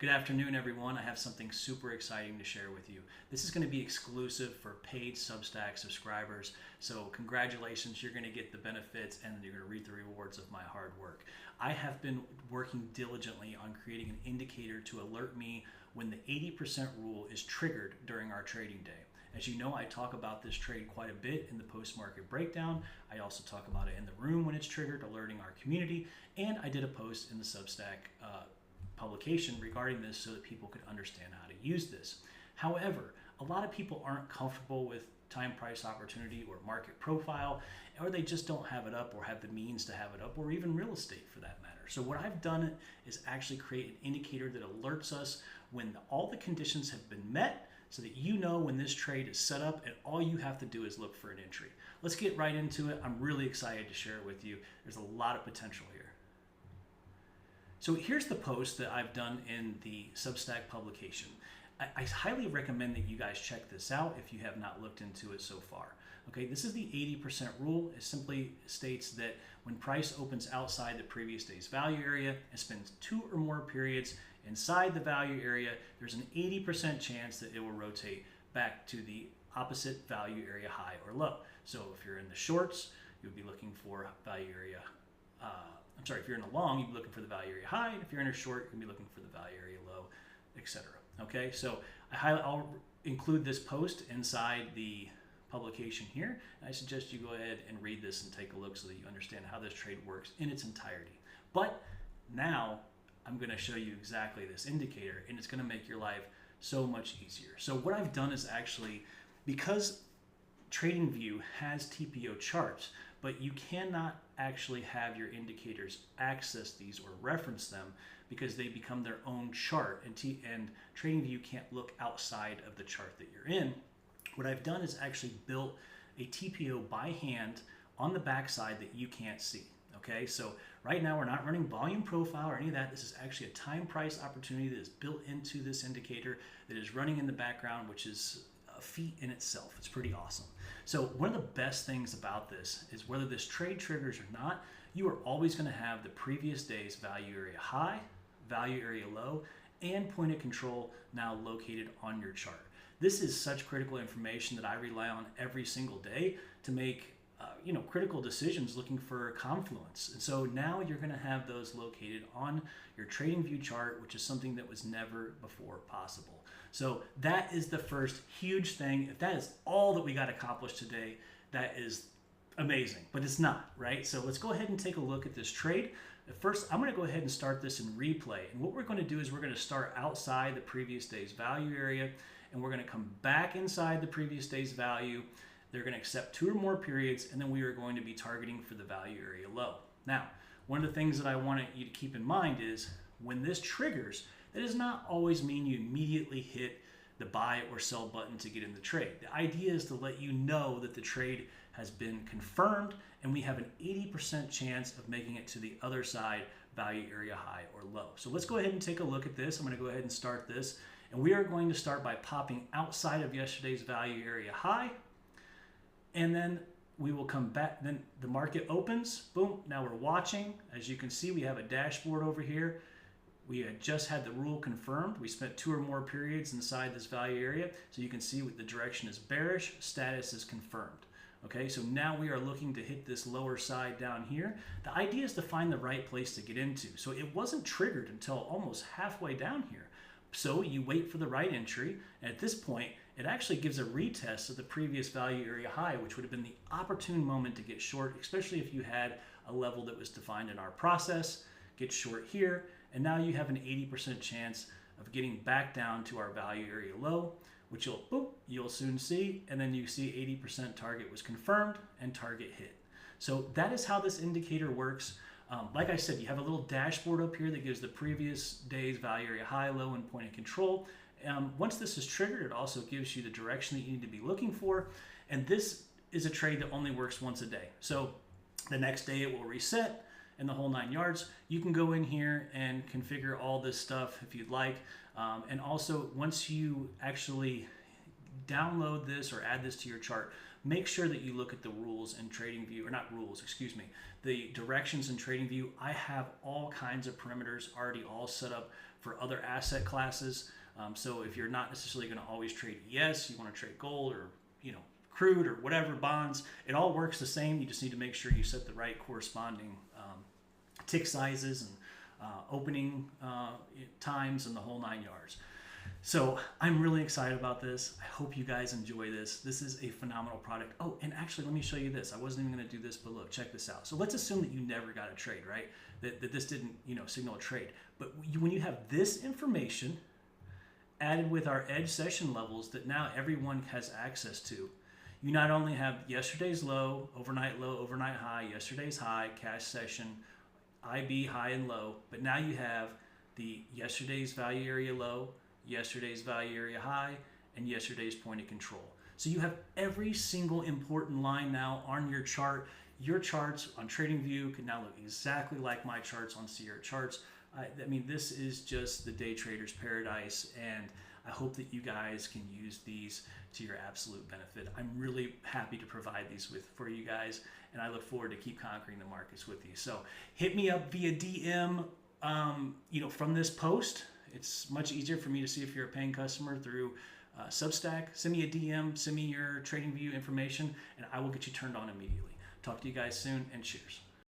Good afternoon, everyone. I have something super exciting to share with you. This is going to be exclusive for paid Substack subscribers. So congratulations, you're going to get the benefits and you're going to reap the rewards of my hard work. I have been working diligently on creating an indicator to alert me when the 80% rule is triggered during our trading day. As you know, I talk about this trade quite a bit in the post-market breakdown. I also talk about it in the room when it's triggered, alerting our community. And I did a post in the Substack publication regarding this so that people could understand how to use this. However, a lot of people aren't comfortable with time price opportunity or market profile, or they just don't have it up or have the means to have it up, or even real estate for that matter. So what I've done is actually create an indicator that alerts us when all the conditions have been met, so that you know when this trade is set up and all you have to do is look for an entry. Let's get right into it. I'm really excited to share it with you. There's a lot of potential here. So here's the post that I've done in the Substack publication. I highly recommend that you guys check this out if you have not looked into it so far. Okay, this is the 80% rule. It simply states that when price opens outside the previous day's value area and spends 2 or more periods inside the value area, there's an 80% chance that it will rotate back to the opposite value area high or low. So if you're in the shorts, you'll be looking for value area if you're in a long, you'd be looking for the value area high, and if you're in a short, you'll be looking for the value area low, etc. Okay, so I'll include this post inside the publication here, and I suggest you go ahead and read this and take a look so that you understand how this trade works in its entirety. But now I'm going to show you exactly this indicator, and it's going to make your life so much easier. So what I've done is actually, because TradingView has TPO charts, but you cannot actually have your indicators access these or reference them because they become their own chart, and TradingView can't look outside of the chart that you're in. What I've done is actually built a TPO by hand on the backside that you can't see. Okay, so right now we're not running volume profile or any of that. This is actually a time price opportunity that is built into this indicator that is running in the background, which is a feat in itself. It's pretty awesome. So one of the best things about this is whether this trade triggers or not, you are always going to have the previous day's value area high, value area low, and point of control now located on your chart. This is such critical information that I rely on every single day to make critical decisions looking for confluence. And so now you're going to have those located on your TradingView chart, which is something that was never before possible. So that is the first huge thing. If that is all that we got accomplished today, that is amazing, but it's not, right? So let's go ahead and take a look at this trade. First, I'm going to go ahead and start this in replay. And what we're going to do is we're going to start outside the previous day's value area, and we're going to come back inside the previous day's value. They're going to accept 2 or more periods, and then we are going to be targeting for the value area low. Now, one of the things that I want you to keep in mind is when this triggers, that does not always mean you immediately hit the buy or sell button to get in the trade. The idea is to let you know that the trade has been confirmed, and we have an 80% chance of making it to the other side, value area high or low. So let's go ahead and take a look at this. I'm going to go ahead and start this, and we are going to start by popping outside of yesterday's value area high. And then we will come back, then the market opens, boom, now we're watching. As you can see, we have a dashboard over here. We had just had the rule confirmed. We spent 2 or more periods inside this value area. So you can see what the direction is bearish, status is confirmed. Okay, so now we are looking to hit this lower side down here. The idea is to find the right place to get into. So it wasn't triggered until almost halfway down here. So you wait for the right entry, and at this point, it actually gives a retest of the previous value area high, which would have been the opportune moment to get short, especially if you had a level that was defined in our process. Get short here, and now you have an 80% chance of getting back down to our value area low, which you'll soon see, and then you see 80% target was confirmed and target hit. So that is how this indicator works. Like I said, you have a little dashboard up here that gives the previous day's value area high, low, and point of control. Once this is triggered, it also gives you the direction that you need to be looking for. And this is a trade that only works once a day. So the next day it will reset and the whole 9 yards. You can go in here and configure all this stuff if you'd like. And also, once you actually download this or add this to your chart, make sure that you look at the rules in TradingView, or not rules, excuse me, the directions in TradingView. I have all kinds of parameters already all set up for other asset classes. So if you're not necessarily going to always trade ES, you want to trade gold or crude or whatever, bonds, it all works the same. You just need to make sure you set the right corresponding tick sizes and opening times and the whole 9 yards. So I'm really excited about this. I hope you guys enjoy this. This is a phenomenal product. Oh, and actually, let me show you this. I wasn't even going to do this, but look, check this out. So let's assume that you never got a trade, right? That this didn't, signal a trade. But when you have this information added with our edge session levels that now everyone has access to, you not only have yesterday's low, overnight high, yesterday's high, cash session, IB high and low, but now you have the yesterday's value area low, yesterday's value area high, and yesterday's point of control. So you have every single important line now on your chart. Your charts on TradingView can now look exactly like my charts on Sierra Charts. I mean, this is just the day trader's paradise, and I hope that you guys can use these to your absolute benefit. I'm really happy to provide these for you guys, and I look forward to keep conquering the markets with you. So hit me up via DM, from this post. It's much easier for me to see if you're a paying customer through Substack. Send me a DM, send me your TradingView information, and I will get you turned on immediately. Talk to you guys soon, and cheers.